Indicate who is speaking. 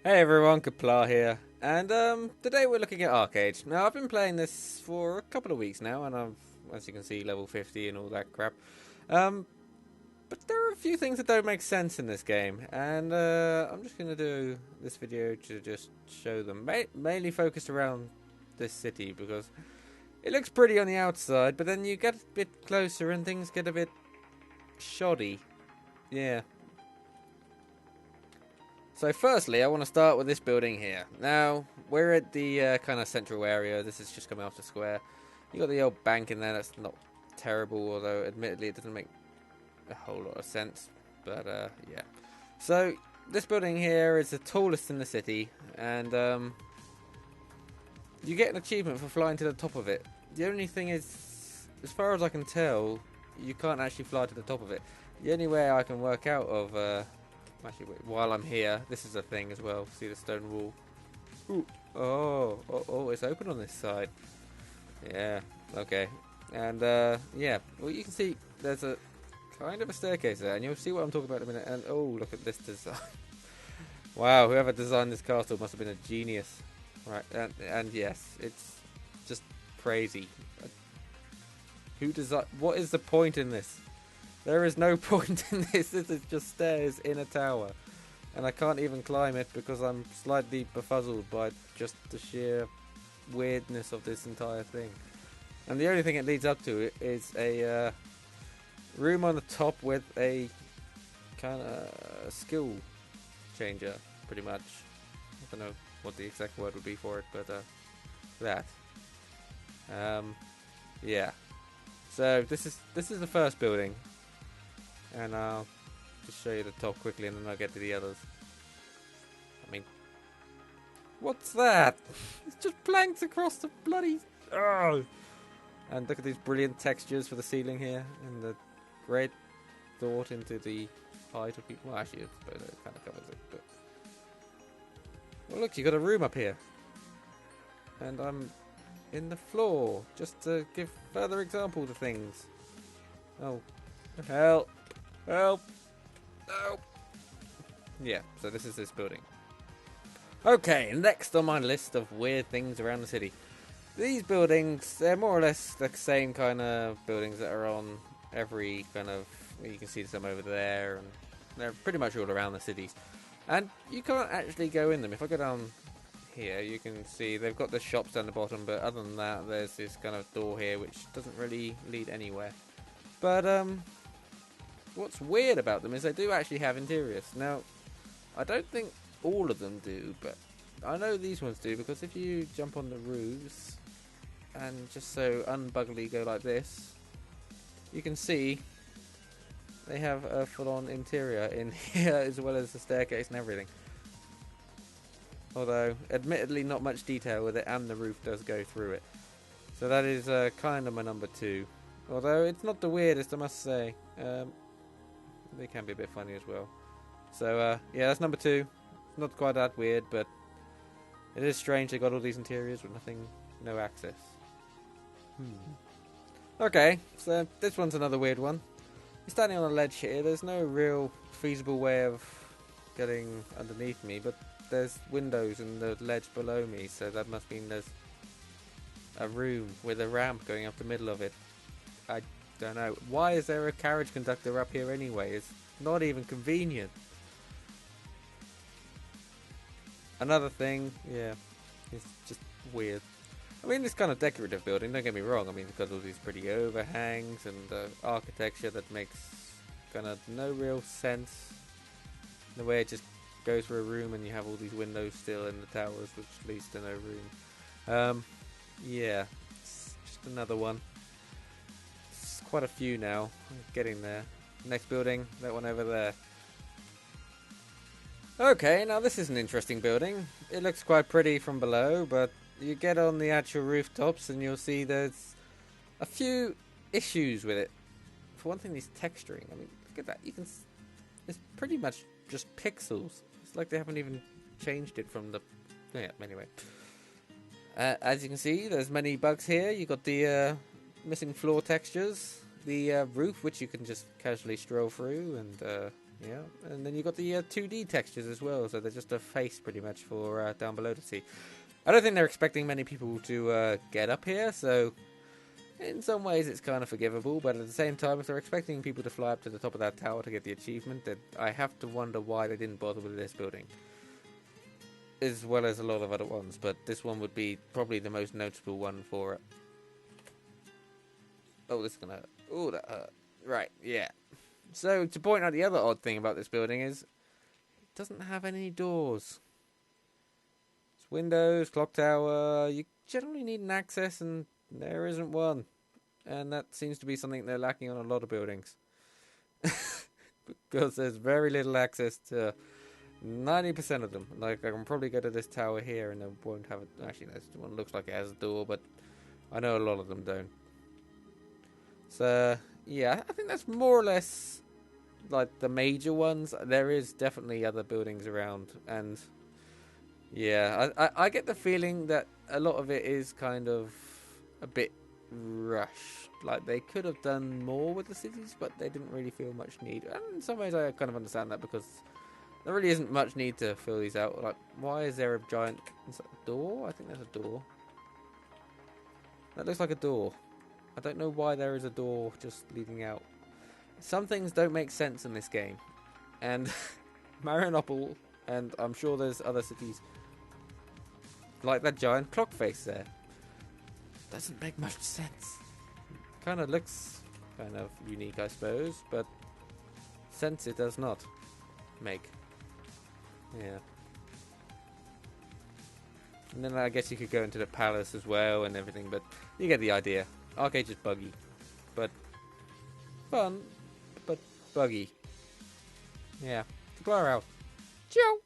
Speaker 1: Hey everyone, Kapla here, and today we're looking at Archeage. Now I've been playing this for a couple of weeks now, and I've, as you can see, level 50 and all that crap. Um, but there are a few things that don't make sense in this game, and I'm just going to do this video to just show them, mainly focused around this city, because it looks pretty on the outside, but then you get a bit closer and things get a bit shoddy. Yeah. So firstly, I want to start with this building here. Now, we're at the kind of central area. This is just coming off the square. You got the old bank in there. That's not terrible, although admittedly it doesn't make a whole lot of sense. But yeah. So this building here is the tallest in the city, and you get an achievement for flying to the top of it. The only thing is, as far as I can tell, you can't actually fly to the top of it. The only way I can work out of actually, wait, while I'm here, this is a thing as well. See the stone wall? Ooh. Oh, it's open on this side. Yeah, okay. And, yeah, well, you can see there's a kind of a staircase there, and you'll see what I'm talking about in a minute. And, oh, look at this design. Wow, whoever designed this castle must have been a genius. Right, and yes, it's just crazy. What is the point in this? There is no point in this. This is just stairs in a tower. And I can't even climb it because I'm slightly befuddled by just the sheer weirdness of this entire thing. And the only thing it leads up to is a room on the top with a kind of skill changer, pretty much. I don't know what the exact word would be for it, but that. Yeah. So this is the first building. And I'll just show you the top quickly and then I'll get to the others. I mean, what's that? It's just planks across the bloody... Oh! And look at these brilliant textures for the ceiling here. And the great thought into the height of people. Well, actually, I suppose it kind of covers it. But... Well, look, you got a room up here. And I'm in the floor. Just to give further examples of things. Oh, help. Help! Help! Yeah, so this is this building. Okay, next on my list of weird things around the city. These buildings, they're more or less the same kind of buildings that are on every kind of... You can see some over there, and they're pretty much all around the cities. And you can't actually go in them. If I go down here, you can see they've got the shops down the bottom, but other than that, there's this kind of door here, which doesn't really lead anywhere. But, what's weird about them is they do actually have interiors. Now, I don't think all of them do, but I know these ones do, because if you jump on the roofs and just so unbuggily go like this, you can see they have a full-on interior in here as well as the staircase and everything. Although, admittedly, not much detail with it, and the roof does go through it. So that is kind of my number 2. Although it's not the weirdest, I must say. They can be a bit funny as well. So, yeah, that's number 2. Not quite that weird, but it is strange they got all these interiors with no access. Okay, so this one's another weird one. You're standing on a ledge here. There's no real feasible way of getting underneath me, but there's windows in the ledge below me, so that must mean there's a room with a ramp going up the middle of it. I don't know. Why is there a carriage conductor up here anyway? It's not even convenient. Another thing, yeah, it's just weird. I mean, this kind of decorative building, don't get me wrong. I mean, it's got all these pretty overhangs and architecture that makes kind of no real sense. The way it just goes for a room and you have all these windows still in the towers, which leads to no room. Yeah, it's just another one. Quite a few now. Getting there. Next building, that one over there. Okay, now this is an interesting building. It looks quite pretty from below, but you get on the actual rooftops and you'll see there's a few issues with it. For one thing, this texturing. I mean, look at that. It's pretty much just pixels. It's like they haven't even changed it from the... Yeah, anyway. As you can see, there's many bugs here. You got the missing floor textures, the roof, which you can just casually stroll through, and Yeah, and then you've got the 2D textures as well, so they're just a face pretty much for down below to see. I don't think they're expecting many people to get up here, so in some ways it's kind of forgivable, but at the same time, if they're expecting people to fly up to the top of that tower to get the achievement, then I have to wonder why they didn't bother with this building. As well as a lot of other ones, but this one would be probably the most notable one for it. Oh, this is gonna hurt. Oh, that hurt. Right, yeah. So, to point out the other odd thing about this building is, it doesn't have any doors. It's windows, clock tower, you generally need an access, and there isn't one. And that seems to be something they're lacking on a lot of buildings. Because there's very little access to 90% of them. Like, I can probably go to this tower here and it won't have it. Actually, this one looks like it has a door, but I know a lot of them don't. So, yeah, I think that's more or less like the major ones. There is definitely other buildings around, and yeah, I get the feeling that a lot of it is kind of a bit rushed. Like, they could have done more with the cities, but they didn't really feel much need. And in some ways I kind of understand that, because there really isn't much need to fill these out. Like, why is there a giant door? I think there's a door. That looks like a door. I don't know why there is a door just leading out. Some things don't make sense in this game. And Marianople, and I'm sure there's other cities, like that giant clock face there, doesn't make much sense. Kind of looks kind of unique, I suppose, but sense it does not make. Yeah. And then I guess you could go into the palace as well and everything, but you get the idea. Archeage is buggy, but fun, but buggy. Yeah. Declare out. Ciao!